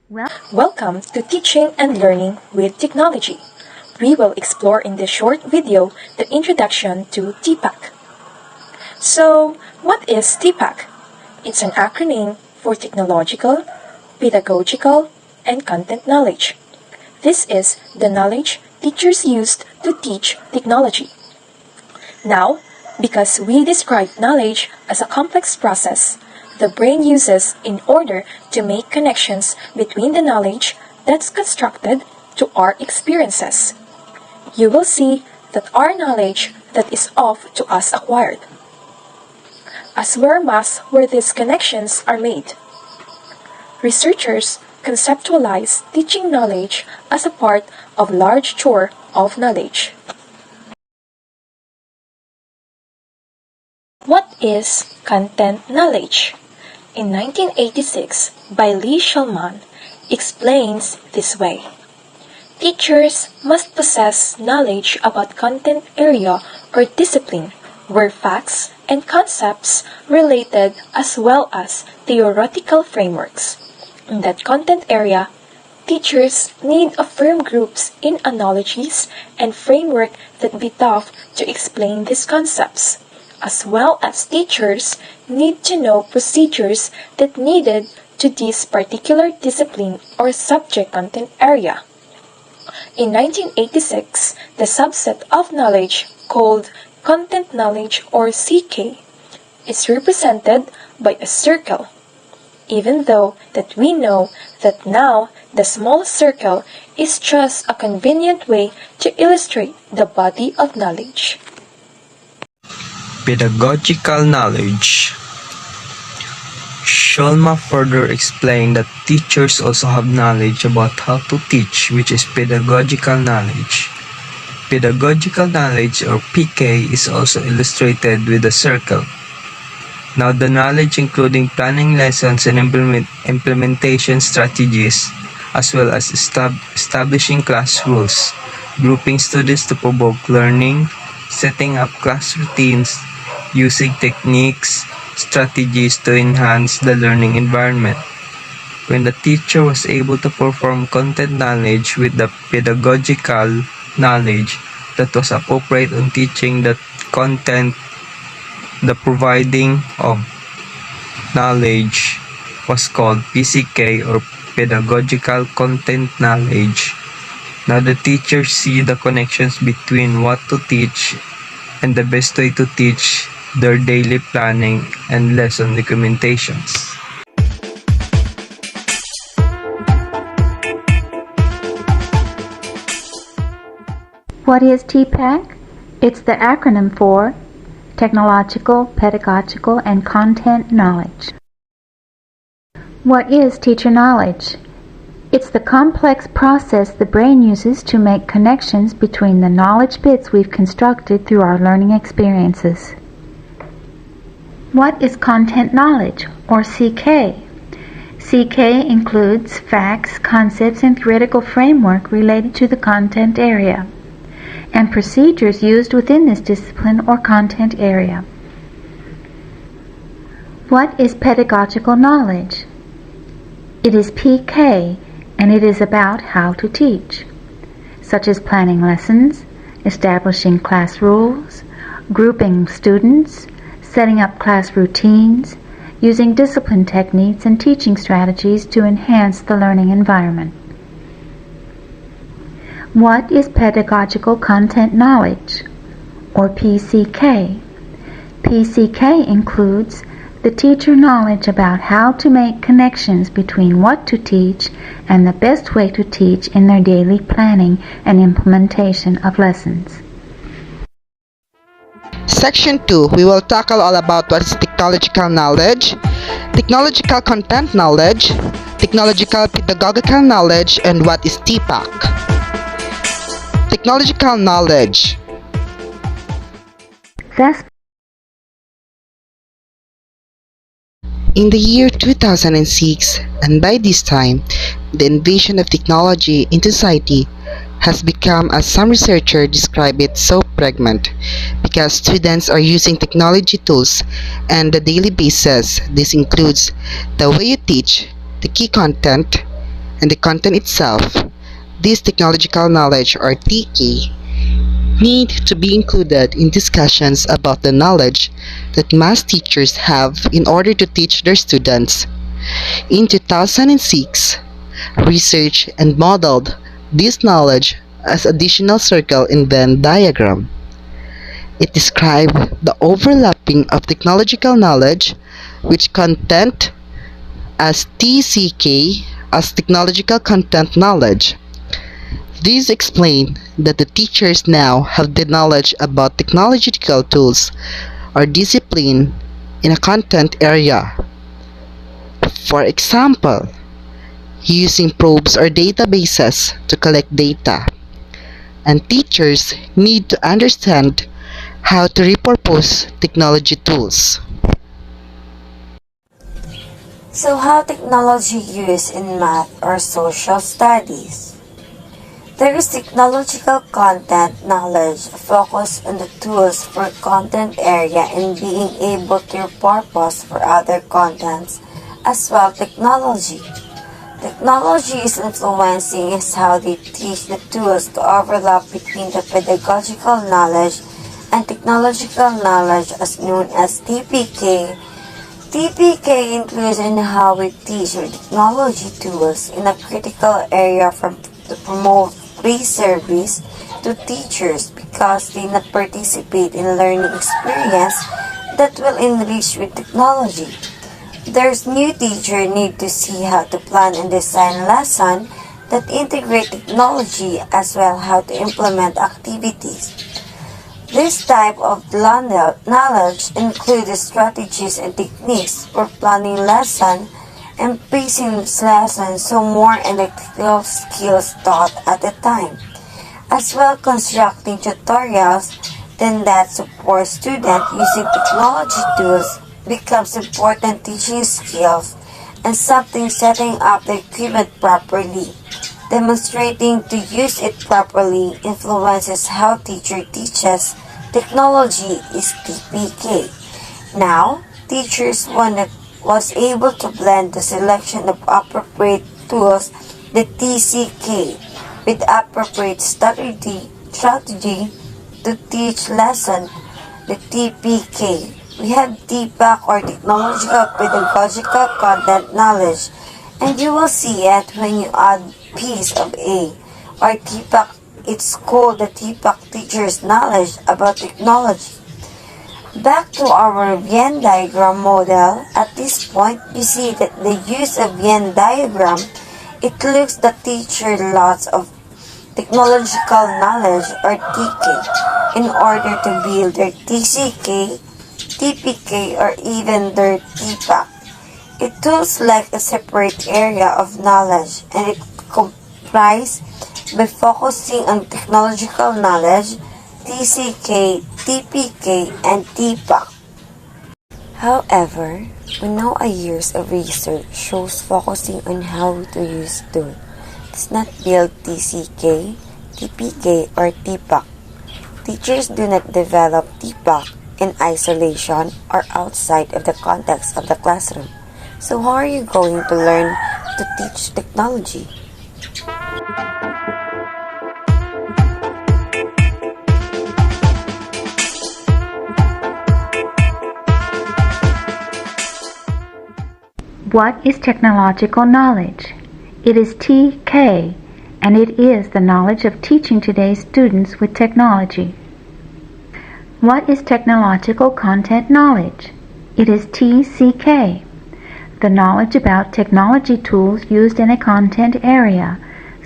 Welcome to Teaching and Learning with Technology. We will explore in this short video the introduction to Tpack. So, what is Tpack? It's an acronym for Technological, Pedagogical, and Content Knowledge. This is the knowledge teachers use to teach technology. Now, because we describe knowledge as a complex process, the brain uses in order to make connections between the knowledge that's constructed to our experiences. You will see that our knowledge that is of to us acquired, as well as where these connections are made. Researchers conceptualize teaching knowledge as a part of large chore of knowledge. What is content knowledge? In 1986, by Lee Shulman, explains this way. Teachers must possess knowledge about content area or discipline where facts and concepts related as well as theoretical frameworks. In that content area, teachers need a firm groups in analogies and framework that be tough to explain these concepts, as well as teachers need to know procedures that needed to this particular discipline or subject content area. In 1986, the subset of knowledge called content knowledge or CK is represented by a circle, even though that we know that now the small circle is just a convenient way to illustrate the body of knowledge. Pedagogical knowledge. Shulman further explained that teachers also have knowledge about how to teach, which is pedagogical knowledge. Pedagogical knowledge, or PK, is also illustrated with a circle. Now, the knowledge including planning lessons and implementation strategies, as well as establishing class rules, grouping students to provoke learning, setting up class routines, using techniques, strategies to enhance the learning environment. When the teacher was able to perform content knowledge with the pedagogical knowledge that was appropriate on teaching the content, the providing of knowledge was called PCK, or pedagogical content knowledge. Now the teachers see the connections between what to teach and the best way to teach, their daily planning and lesson documentations. What is Tpack? It's the acronym for Technological, Pedagogical, and Content Knowledge. What is teacher knowledge? It's the complex process the brain uses to make connections between the knowledge bits we've constructed through our learning experiences. What is content knowledge, or CK? CK includes facts, concepts, and theoretical framework related to the content area, and procedures used within this discipline or content area. What is pedagogical knowledge? It is PK, and it is about how to teach, such as planning lessons, establishing class rules, grouping students, setting up class routines, using discipline techniques and teaching strategies to enhance the learning environment. What is pedagogical content knowledge, or PCK? PCK includes the teacher knowledge about how to make connections between what to teach and the best way to teach in their daily planning and implementation of lessons. Section 2, we will tackle all about what is technological knowledge, technological content knowledge, technological pedagogical knowledge, and what is Tpack. Technological knowledge. Thus, in the year 2006, and by this time, the invasion of technology into society has become, as some researchers describe it, so pregnant because students are using technology tools on a daily basis. This includes the way you teach, the key content, and the content itself, this technological knowledge or TK need to be included in discussions about the knowledge that math teachers have in order to teach their students. In 2006, researched and modeled this knowledge as additional circle in Venn diagram. It described the overlapping of technological knowledge which content as TCK as technological content knowledge. These explain that the teachers now have the knowledge about technological tools or discipline in a content area. For example, using probes or databases to collect data. And teachers need to understand how to repurpose technology tools. So how technology used in math or social studies? There is technological content knowledge focused on the tools for content area and being able to repurpose for other contents as well technology. Technology is influencing is how they teach the tools to overlap between the pedagogical knowledge and technological knowledge as known as TPK. TPK includes in how we teach our technology tools in a critical area to promote free service to teachers because they not participate in learning experience that will enrich with technology. There's new teacher need to see how to plan and design lesson that integrate technology as well how to implement activities. This type of knowledge includes strategies and techniques for planning lesson and pacing lessons so more electrical skills taught at a time, as well constructing tutorials then that support students using technology tools becomes important teaching skills and something setting up the equipment properly. Demonstrating to use it properly influences how teacher teaches. Technology is TPK. Now, teachers was able to blend the selection of appropriate tools, the TCK, with appropriate strategy to teach lesson, the TPK. We have Tpack or technological pedagogical content knowledge, and you will see it when you add piece of A or Tpack. It's called the Tpack teacher's knowledge about technology. Back to our Venn diagram model, at this point you see that the use of Venn diagram, it looks the teacher lots of technological knowledge or TK in order to build their TCK, TPK or even their Tpack. It looks like a separate area of knowledge and it comprises by focusing on technological knowledge, TCK, TPK, and Tpack. However, we know a years of research shows focusing on how to use tool does not build TCK, TPK, or Tpack. Teachers do not develop Tpack in isolation or outside of the context of the classroom. So how are you going to learn to teach technology? What is technological knowledge? It is TK, and it is the knowledge of teaching today's students with technology. What is technological content knowledge? It is TCK, the knowledge about technology tools used in a content area,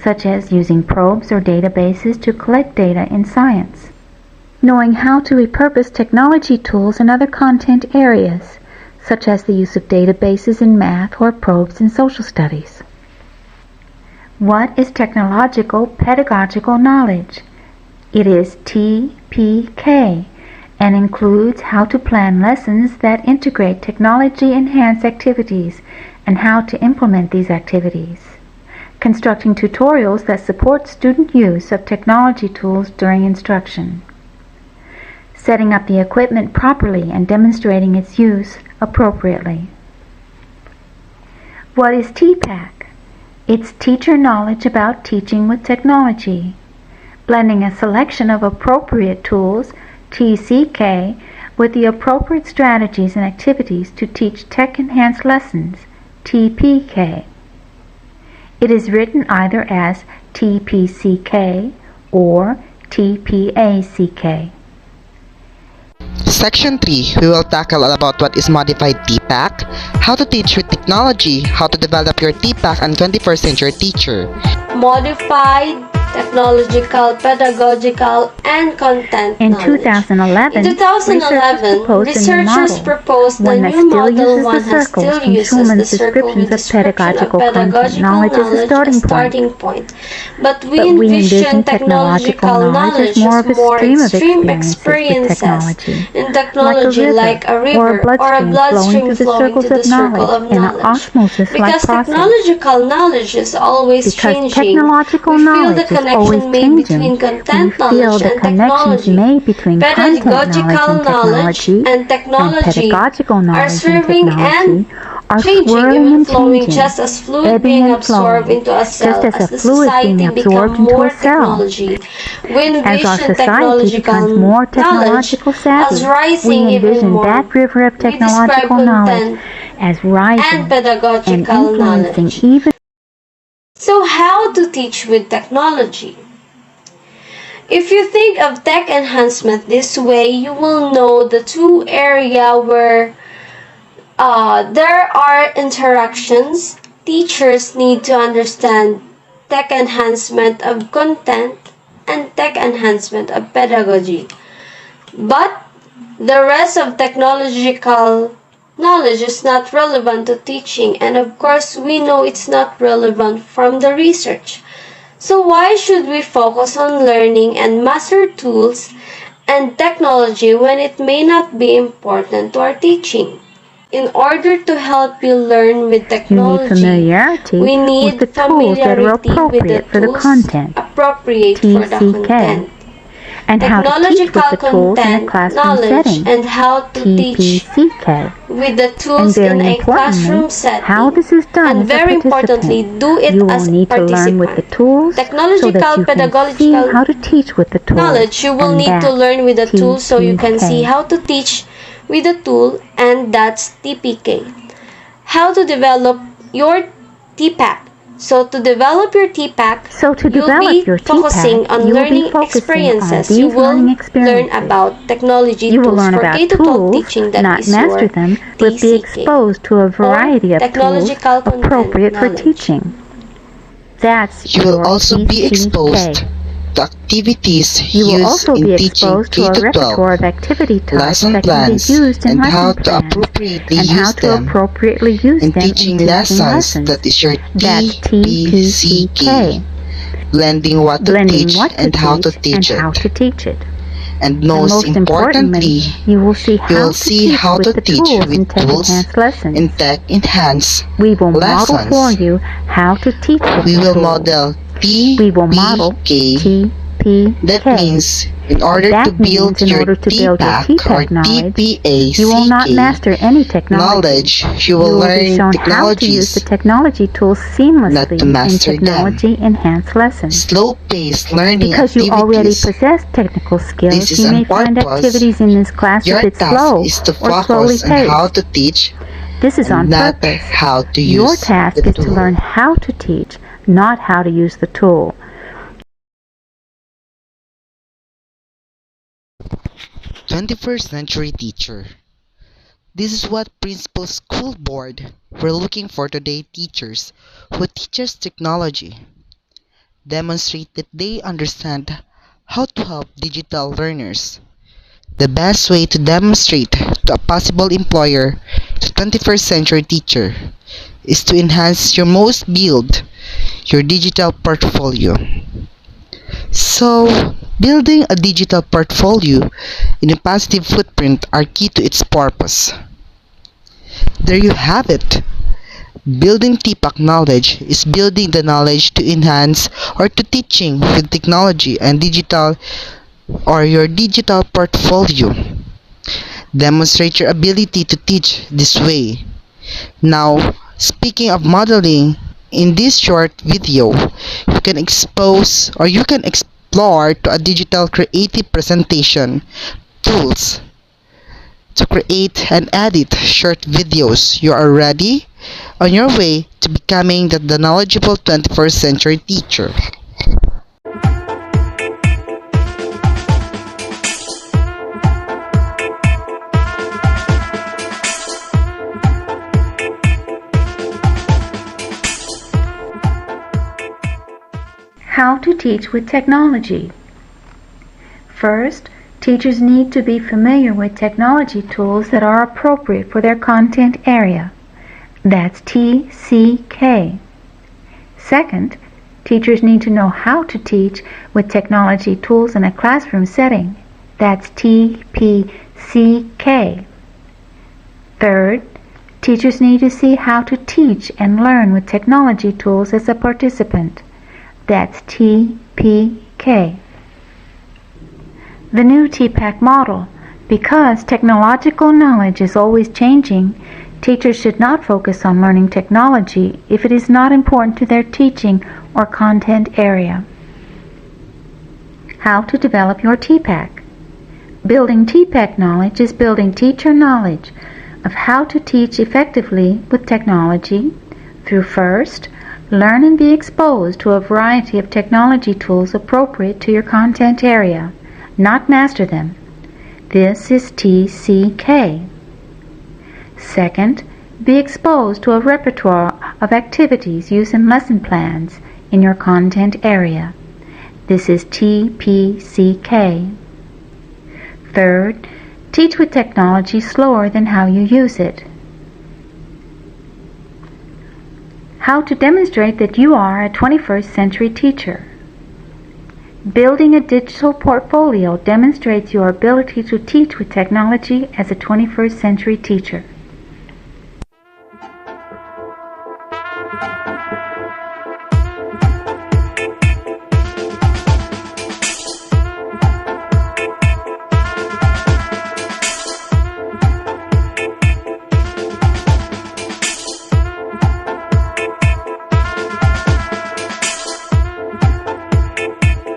such as using probes or databases to collect data in science. Knowing how to repurpose technology tools in other content areas, such as the use of databases in math or probes in social studies. What is technological pedagogical knowledge? It is TPK and includes how to plan lessons that integrate technology-enhanced activities and how to implement these activities. Constructing tutorials that support student use of technology tools during instruction. Setting up the equipment properly and demonstrating its use appropriately. What is Tpack? It's teacher knowledge about teaching with technology, blending a selection of appropriate tools, TCK, with the appropriate strategies and activities to teach tech-enhanced lessons, TPK. It is written either as TPCK or TPACK. Section 3, we will tackle all about what is modified Tpack, how to teach with technology, how to develop your Tpack and 21st century teacher. Modified, technological, pedagogical, and content In knowledge. 2011, In 2011, researchers proposed the one that new still model uses one the has circles still from uses the Schumann's circle with descriptions of description of pedagogical content knowledge as a starting point. But we envision technological knowledge as more extreme experiences in technology like a river or a bloodstream flowing to the circle of knowledge. Because technological knowledge is always changing, we feel the connection made between content knowledge and technology. Pedagogical knowledge and technology are serving and changing, even flowing just as fluid being absorbed into a cell as the society becomes more technology. We envision technological knowledge as rising even more. That river of We describe technological knowledge content as rising and pedagogical influencing knowledge. even. So how to teach with technology? If you think of tech enhancement this way, you will know the two areas where there are interactions. Teachers need to understand tech enhancement of content and tech enhancement of pedagogy. But the rest of technological knowledge is not relevant to teaching, and of course we know it's not relevant from the research. So why should we focus on learning and master tools and technology when it may not be important to our teaching? In order to help you learn with technology, we need with the tools that are familiarity with the appropriate for the tools content, appropriate for the TCK, content. and how to teach with Technological the tools in a content classroom knowledge setting, and how to teach TPCK. with the And tools in very a classroom setting. how this is done And as very a participant. importantly, do it You will as a need to learn with the participant. tools so Technological, that you can see pedagogical how to teach with the tools. knowledge, you will and need to that's learn with the tools so you can see TPK. how to teach with the tool, and that's TPK. How to develop your Tpack. So to develop your Tpack, you'll be focusing on learning experiences. You will learn about technology You will tools learn for about K-12 tools, teaching, that not is master your them, but be TCK, exposed to a variety of tools technological content appropriate for knowledge. teaching. That's You will your also be TCK. exposed to activities You will used also in be teaching exposed to a K-12, repertoire of activity types lesson that can plans, be used in and lesson how to plans, appropriately and how use to them appropriately use in them teaching in lessons. That is your That's TPCK, TPCK, blending what to blending teach what to and how to teach and teach how it. to teach it. And And most most importantly, importantly, you will see you how will to see teach how to with the teach tools in with tools tech-enhanced lessons. in tech-enhanced We will model for lessons. you how to teach with We the will tools. model We will model TPK. That TPK. means in order to That build means in your order to build your Tpack or Tpack knowledge, TPACK you will not master any technology. knowledge, you will be learn shown how to use the technologies, technology tools seamlessly not to in master them. technology-enhanced lessons. Slow-paced learning Because you already activities. possess technical skills, This is you on may find purpose. activities in this class a Your bit task slow is to or slowly focus on how paced. to teach This is on and not purpose. how to Your use task the is to tool. learn how to teach, not how to use the tool. 21st century teacher. This is what Principal School Board were looking for today teachers who teaches technology. Demonstrate that they understand how to help digital learners. The best way to demonstrate to a possible employer to 21st century teacher is to enhance your most build your digital portfolio. So, building a digital portfolio in a positive footprint are key to its purpose. There you have it. Building Tpack knowledge is building the knowledge to enhance or to teaching with technology and digital or your digital portfolio. Demonstrate your ability to teach this way. Now, speaking of modeling In this short video, you can expose or you can explore to a digital creative presentation tools to create and edit short videos. You are ready on your way to becoming the knowledgeable 21st century teacher. How to teach with technology. First, teachers need to be familiar with technology tools that are appropriate for their content area. That's TCK. Second, teachers need to know how to teach with technology tools in a classroom setting. That's TPCK. Third, teachers need to see how to teach and learn with technology tools as a participant. That's TPK. The new Tpack model. Because technological knowledge is always changing, teachers should not focus on learning technology if it is not important to their teaching or content area. How to develop your Tpack. Building Tpack knowledge is building teacher knowledge of how to teach effectively with technology through first, learn and be exposed to a variety of technology tools appropriate to your content area, not master them. This is TCK. Second, be exposed to a repertoire of activities used in lesson plans in your content area. This is TPCK. Third, teach with technology slower than how you use it. How to demonstrate that you are a 21st century teacher. Building a digital portfolio demonstrates your ability to teach with technology as a 21st century teacher.